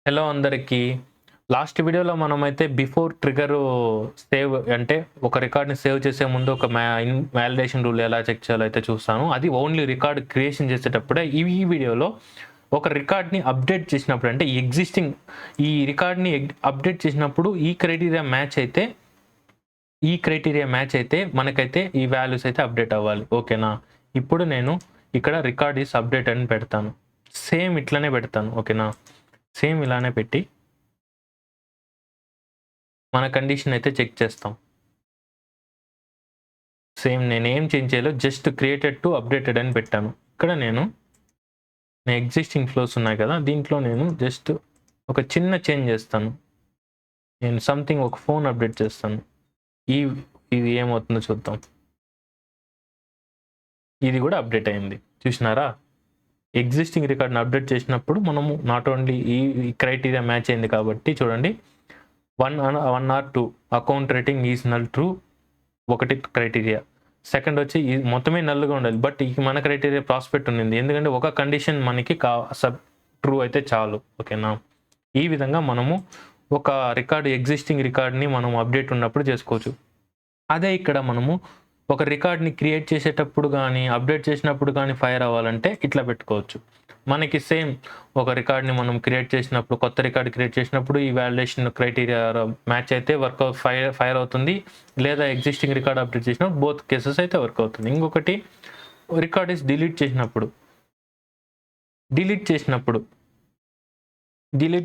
Hello అందరికీ. Last వీడియోలో మనమైతే బిఫోర్ ట్రిగ్గర్ సేవ్ అంటే ఒక రికార్డ్‌ని సేవ్ చేసే ముందు ఒక వాలిడేషన్ రూల్ ఎలా చెక్ చేయాలో అయితే చూస్తాను. అది ఓన్లీ రికార్డ్ క్రియేషన్ చేసేటప్పుడే. ఈ వీడియోలో ఒక రికార్డ్‌ని అప్డేట్ చేసినప్పుడు అంటే ఈ రికార్డ్‌ని అప్డేట్ చేసినప్పుడు ఈ క్రైటీరియా మ్యాచ్ అయితే మనకైతే ఈ వాల్యూస్ అయితే అప్డేట్ అవ్వాలి. ఓకేనా? ఇప్పుడు నేను ఇక్కడ రికార్డ్ ఈస్ అప్డేట్ అని పెడతాను. సేమ్ ఇట్లనే పెడతాను. ఓకేనా? సేమ్ ఇలానే పెట్టి మన కండిషన్ అయితే చెక్ చేస్తాం. సేమ్ నేనేం చేంజ్ చేయాలో జస్ట్ క్రియేటెడ్ టు అప్డేటెడ్ అని పెట్టాను. ఇక్కడ నేను ఎగ్జిస్టింగ్ ఫ్లోస్ ఉన్నాయి కదా, దీంట్లో నేను జస్ట్ ఒక చిన్న చేంజ్ చేస్తాను. నేను సంథింగ్ ఒక ఫోన్ అప్డేట్ చేస్తాను. ఇది ఏమవుతుందో చూద్దాం. ఇది కూడా అప్డేట్ అయింది. చూసినారా? ఎగ్జిస్టింగ్ రికార్డ్ని అప్డేట్ చేసినప్పుడు మనము నాట్ ఓన్లీ ఈ క్రైటీరియా మ్యాచ్ అయింది కాబట్టి చూడండి, 1 or 2 account rating is null true, ఒకటి క్రైటీరియా. సెకండ్ వచ్చి మొత్తమే నల్గా ఉండాలి, బట్ మన క్రైటీరియా ప్రాస్పెక్ట్ ఉంది, ఎందుకంటే ఒక కండిషన్ మనకి ట్రూ అయితే చాలు. ఓకేనా? ఈ విధంగా మనము ఒక ఎగ్జిస్టింగ్ రికార్డ్ని మనం అప్డేట్ ఉన్నప్పుడు చేసుకోవచ్చు. అదే ఇక్కడ మనము ఒక రికార్డ్ని క్రియేట్ చేసేటప్పుడు కానీ అప్డేట్ చేసినప్పుడు కానీ ఫైర్ అవ్వాలంటే ఇట్లా పెట్టుకోవచ్చు. మనకి సేమ్ ఒక రికార్డ్ని మనం కొత్త రికార్డ్ క్రియేట్ చేసినప్పుడు ఈ వాలిడేషన్ క్రైటీరియా మ్యాచ్ అయితే ఫైర్ అవుతుంది, లేదా ఎగ్జిస్టింగ్ రికార్డ్ అప్డేట్ చేసినప్పుడు బోత్ కేసెస్ అయితే వర్క్ అవుతుంది. ఇంకొకటి, రికార్డ్ ఇస్ డిలీట్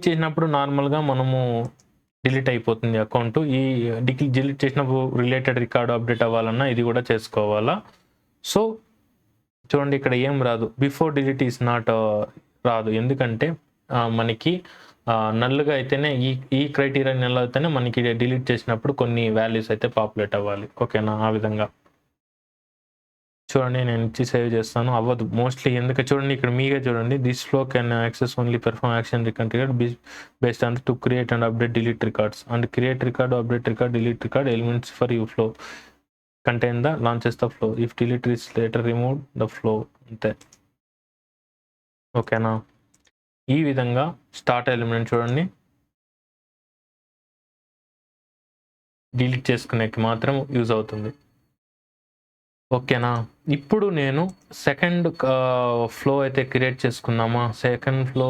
చేసినప్పుడు నార్మల్గా మనము డిలీట్ అయిపోతుంది అకౌంట్. ఈ డిలీట్ చేసినప్పుడు రిలేటెడ్ రికార్డు అప్డేట్ అవ్వాలన్నా ఇది కూడా చేసుకోవాలా. సో చూడండి, ఇక్కడ ఏం రాదు, బిఫోర్ డిలీట్ ఈస్ నాట్ రాదు, ఎందుకంటే మనకి నల్లుగా అయితేనే ఈ క్రైటీరియా నల్ అయితేనే మనకి డిలీట్ చేసినప్పుడు కొన్ని వాల్యూస్ అయితే పాపులేట్ అవ్వాలి. ఓకేనా? ఆ విధంగా చూడండి, నేను ఇచ్చి సేవ్ చేస్తాను, అవ్వదు మోస్ట్లీ. ఎందుకంటే చూడండి, ఇక్కడ మీగా చూడండి, this flow can access only perform action record based on to create and update delete records and create record, update record, delete record elements for you flow contain the launches the flow if delete is later remove the flow. అంతే. ఓకేనా? ఈ విధంగా start element చూడండి, delete చేసుకునేకి మాత్రం use అవుతుంది. ఓకేనా? ఇప్పుడు నేను సెకండ్ ఫ్లో అయితే క్రియేట్ చేసుకున్నామా. సెకండ్ ఫ్లో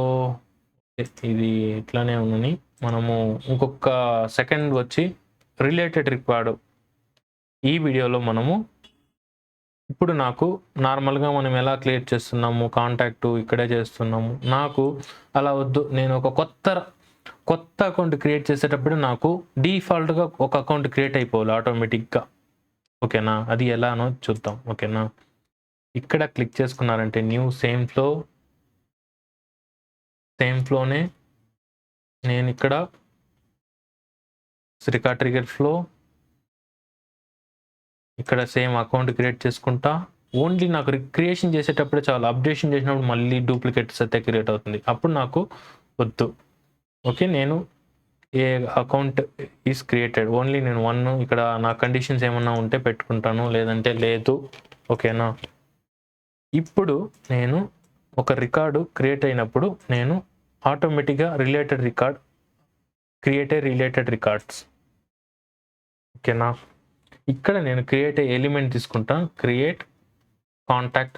ఇది ఇట్లానే ఉందని మనము ఇంకొక సెకండ్ వచ్చి రిలేటెడ్ రికార్డు. ఈ వీడియోలో మనము ఇప్పుడు నాకు నార్మల్గా మనం ఎలా క్రియేట్ చేస్తున్నాము, కాంటాక్ట్ ఇక్కడే చేస్తున్నాము, నాకు అలా వద్దు. నేను ఒక కొత్త అకౌంట్ క్రియేట్ చేసేటప్పుడు నాకు డిఫాల్ట్గా ఒక అకౌంట్ క్రియేట్ అయిపోవాలి ఆటోమేటిక్గా. ఓకేనా? అది ఎలానో చూద్దాం. ఓకేనా? ఇక్కడ క్లిక్ చేసుకున్నారంటే న్యూ సేమ్ ఫ్లోనే నేను ఇక్కడ రికార్డ్ ట్రిగర్ ఫ్లో, ఇక్కడ సేమ్ అకౌంట్ క్రియేట్ చేసుకుంటా. ఓన్లీ నాకు క్రియేషన్ చేసేటప్పుడే చాలు, అప్డేషన్ చేసినప్పుడు మళ్ళీ డూప్లికేట్స్ అయితే క్రియేట్ అవుతుంది, అప్పుడు నాకు వద్దు. ఓకే, నేను ఏ అకౌంట్ ఈస్ క్రియేటెడ్ ఓన్లీ నేను 1 ఇక్కడ నా కండిషన్స్ ఏమన్నా ఉంటే పెట్టుకుంటాను, లేదంటే లేదు. ఓకేనా? ఇప్పుడు నేను ఒక రికార్డు క్రియేట్ అయినప్పుడు నేను ఆటోమేటిక్గా రిలేటెడ్ రికార్డ్స్. ఓకేనా? ఇక్కడ నేను క్రియేట్ ఎలిమెంట్ తీసుకుంటాను, క్రియేట్ కాంటాక్ట్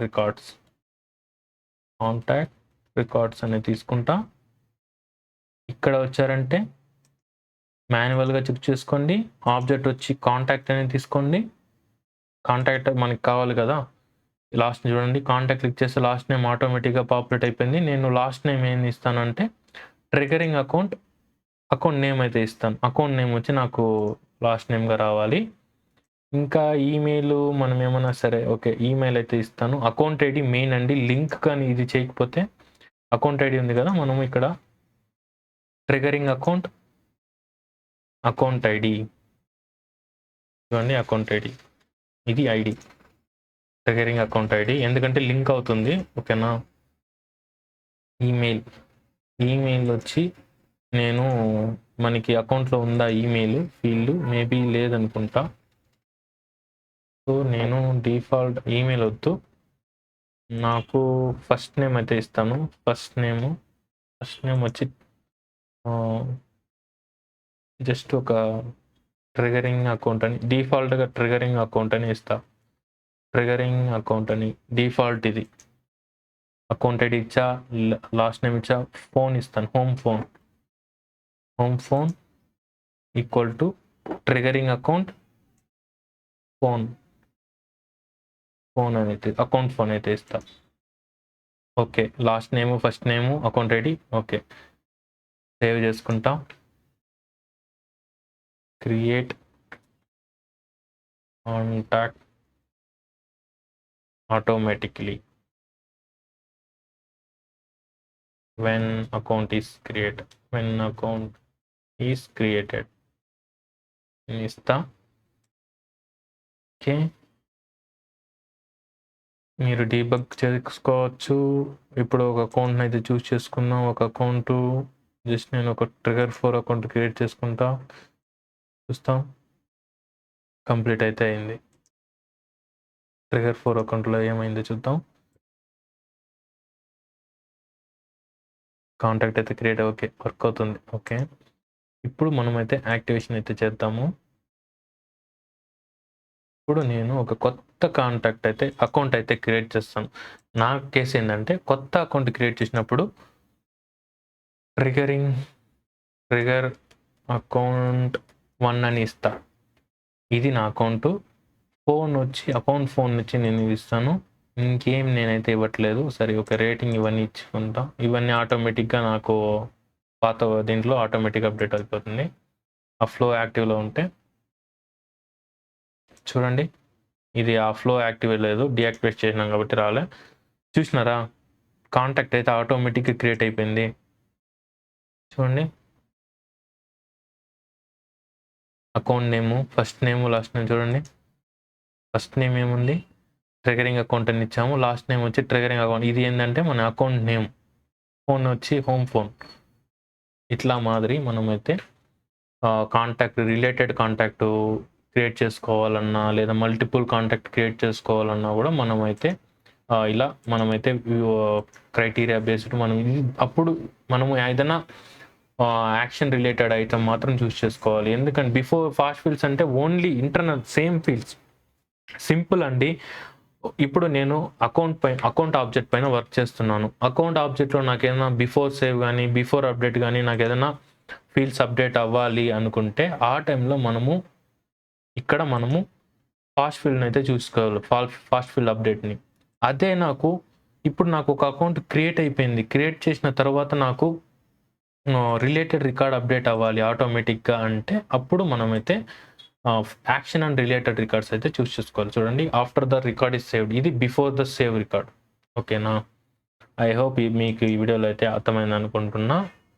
రికార్డ్స్ అనేది తీసుకుంటా. ఇక్కడ వచ్చారంటే మాన్యువల్గా చెక్ చేసుకోండి. ఆబ్జెక్ట్ వచ్చి కాంటాక్ట్ అనేది తీసుకోండి. కాంటాక్ట్ మనకి కావాలి కదా. లాస్ట్ చూడండి, కాంటాక్ట్ క్లిక్ చేస్తే లాస్ట్ నేమ్ ఆటోమేటిక్గా పాపులేట్ అయిపోయింది. నేను లాస్ట్ నేమ్ ఏం ఇస్తానంటే ట్రిగరింగ్ అకౌంట్ నేమ్ అయితే ఇస్తాను. అకౌంట్ నేమ్ వచ్చి నాకు లాస్ట్ నేమ్గా రావాలి. ఇంకా ఈమెయిల్ మనం ఏమన్నా సరే, ఓకే, ఈమెయిల్ అయితే ఇస్తాను. అకౌంట్ ఐడి మెయిన్ అండి, లింక్ కానీ ఇది చేయకపోతే అకౌంట్ ఐడి ఉంది కదా, మనం ఇక్కడ ట్రిగరింగ్ అకౌంట్ ఐడి చూడండి, అకౌంట్ ఐడి ఇది ఐడి, ట్రిగరింగ్ అకౌంట్ ఐడి, ఎందుకంటే లింక్ అవుతుంది. ఓకేనా? ఈమెయిల్ వచ్చి నేను మనకి అకౌంట్లో ఉందా ఈమెయిల్ ఫీల్డ్, మేబీ లేదనుకుంటా. సో నేను డిఫాల్ట్ ఈమెయిల్ వద్దు, నాకు ఫస్ట్ నేమ్ అయితే ఇస్తాను. ఫస్ట్ నేమ్ వచ్చి జస్ట్ ఒక ట్రిగరింగ్ అకౌంట్ అని డిఫాల్ట్గా ట్రిగరింగ్ అకౌంట్ అని ఇస్తా. ట్రిగరింగ్ అకౌంట్ అని డిఫాల్ట్ ఇది. అకౌంట్ ఐడి ఇచ్చా, లాస్ట్ నేమ్ ఇచ్చా, ఫోన్ ఇస్తాను, home phone equal to triggering account phone అయితే అకౌంట్ ఫోన్ అయితే ఇస్తా. Okay, last name, first name, account ID. Okay, save చేసుకుంటా. Create contact automatically when account is created ఇస్తా. Okay, మీరు debug చేసుకోవచ్చు. ఇప్పుడు ఒక అకౌంట్ని అయితే చూస్ చేసుకుందాం. ఒక అకౌంట్ జస్ట్ నేను ఒక ట్రిగర్ 4 అకౌంట్ క్రియేట్ చేసుకుంటా. చూస్తాం, కంప్లీట్ అయితే అయింది. ట్రిగర్ 4 అకౌంట్లో ఏమైందో చూద్దాం. కాంటాక్ట్ అయితే క్రియేట్, ఓకే, వర్క్ అవుతుంది. ఓకే, ఇప్పుడు మనమైతే యాక్టివేషన్ అయితే చేద్దాము. ఇప్పుడు నేను ఒక కొత్త అకౌంట్ అయితే క్రియేట్ చేస్తాను. నా కేసు ఏంటంటే, కొత్త అకౌంట్ క్రియేట్ చేసినప్పుడు ట్రిగర్ అకౌంట్ 1 అని ఇస్తా. ఇది నా అకౌంట్ ఫోన్ వచ్చి నేను ఇస్తాను. ఇంకేం నేనైతే ఇవ్వట్లేదు. సరే, ఒక రేటింగ్ ఇవన్నీ ఇచ్చుకుంటాం. ఇవన్నీ ఆటోమేటిక్గా నాకు పాత దీంట్లో ఆటోమేటిక్ అప్డేట్ అయిపోతుంది. ఆ ఫ్లో యాక్టివ్లో ఉంటే చూడండి, ఇది ఆ ఫ్లో యాక్టివ్ లేదు, డియాక్టివేట్ చేసినాం కాబట్టి రాలే. చూసినారా, కాంటాక్ట్ అయితే ఆటోమేటిక్గా క్రియేట్ అయిపోయింది. చూడండి, అకౌంట్ నేము, ఫస్ట్ నేము, లాస్ట్ నేమ్. చూడండి, ఫస్ట్ నేమ్ ఏముంది, ట్రిగరింగ్ అకౌంట్ అని ఇచ్చాము. లాస్ట్ నేమ్ వచ్చి ట్రిగరింగ్ అకౌంట్. ఇది ఏంటంటే మన అకౌంట్ నేమ్. ఫోన్ వచ్చి హోమ్ ఫోన్. ఇట్లా మాదిరి మనమైతే రిలేటెడ్ కాంటాక్ట్ క్రియేట్ చేసుకోవాలన్నా, లేదా మల్టిపుల్ కాంటాక్ట్ క్రియేట్ చేసుకోవాలన్నా కూడా మనమైతే ఇలా మనమైతే క్రైటీరియా బేస్డ్ అప్పుడు మనము ఏదైనా యాక్షన్ రిలేటెడ్ ఐటమ్ మాత్రం చూస్ చేసుకోవాలి. ఎందుకంటే బిఫోర్ ఫాస్ట్ ఫీల్డ్స్ అంటే only internal same fields, simple అండి. ఇప్పుడు నేను అకౌంట్ ఆబ్జెక్ట్ పైన వర్క్ చేస్తున్నాను. అకౌంట్ ఆబ్జెక్ట్లో నాకు ఏదైనా బిఫోర్ సేవ్ కానీ, బిఫోర్ అప్డేట్ కానీ, నాకు ఏదైనా ఫీల్డ్స్ అప్డేట్ అవ్వాలి అనుకుంటే ఆ టైంలో మనము ఫాస్ట్ ఫీల్డ్ని అయితే చూసుకోవాలి, ఫాస్ట్ ఫీల్డ్ అప్డేట్ని. అదే ఇప్పుడు నాకు ఒక అకౌంట్ క్రియేట్ అయిపోయింది. క్రియేట్ చేసిన తర్వాత నాకు రిలేటెడ్ రికార్డ్ అప్డేట్ అవ్వాలి ఆటోమేటిక్గా అంటే అప్పుడు మనమైతే యాక్షన్ అండ్ రిలేటెడ్ రికార్డ్స్ అయితే చూస్ చేసుకోవాలి. చూడండి, after the record is saved, ఇది బిఫోర్ ద సేవ్ రికార్డ్. ఓకేనా, ఐ హోప్ మీకు ఈ వీడియోలో అయితే అర్థమైంది అనుకుంటున్నా.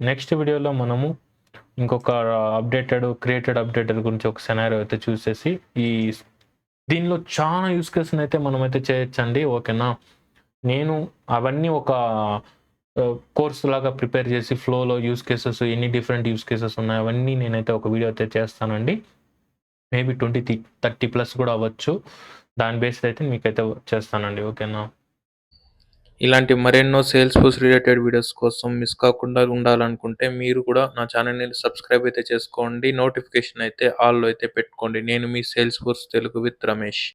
నెక్స్ట్ వీడియోలో మనము ఇంకొక క్రియేటెడ్ అప్డేటెడ్ గురించి ఒక సెనారియో అయితే చూసేసి దీనిలో చాలా యూస్ కేసులు అయితే మనమైతే చేయొచ్చండి. ఓకేనా, నేను అవన్నీ ఒక కోర్స్ లాగా ప్రిపేర్ చేసి ఫ్లోలో యూస్ కేసెస్, ఎన్ని డిఫరెంట్ యూస్ కేసెస్ ఉన్నాయి అవన్నీ నేనైతే ఒక వీడియో అయితే చేస్తానండి. మేబీ 20-30+ కూడా అవ్వచ్చు. దాని బేస్డ్ అయితే మీకైతే చేస్తానండి. ఓకేనా, ఇలాంటి మరెన్నో సేల్స్ ఫోర్స్ రిలేటెడ్ వీడియోస్ కోసం మిస్ కాకుండా ఉండాలనుకుంటే మీరు కూడా నా ఛానల్ని సబ్స్క్రైబ్ అయితే చేసుకోండి. నోటిఫికేషన్ అయితే ఆల్లో అయితే పెట్టుకోండి. నేను మీ Salesforce Telugu with Ramesh.